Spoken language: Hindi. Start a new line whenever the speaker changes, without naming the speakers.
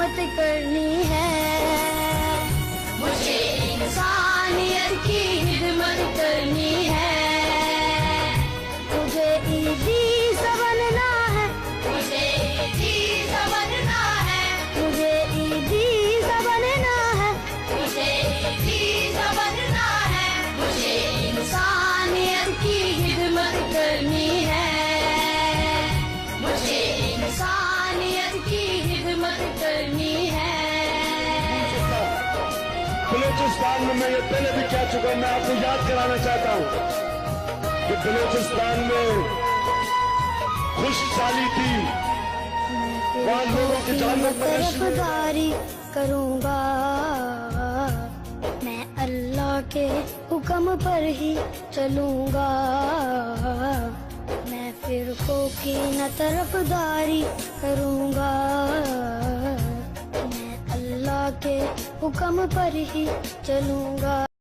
खिदमत करनी है। मुझे इंसानियत की खिदमत करनी है। मुझे ईदी सा बनना है। मुझे ईदी सा बनना है। मुझे ईदी सा बनना है। मुझे ईदी सा बनना है। मुझे इंसानियत की खिदमत करनी है। मुझे इंसानियत की खिदमत करनी है।
बलूचिस्तान में मैं ये पहले भी कह चुका हूं, मैं आपको याद कराना चाहता हूं कि बलूचिस्तान में खुशहाली थी, वहां लोगों की जानों पर
तरफदारी करूंगा। मैं अल्लाह के हुक्म पर ही चलूंगा। मैं फिरकों की न तरफदारी करूंगा। मैं अल्लाह के हुक्म पर ही चलूंगा।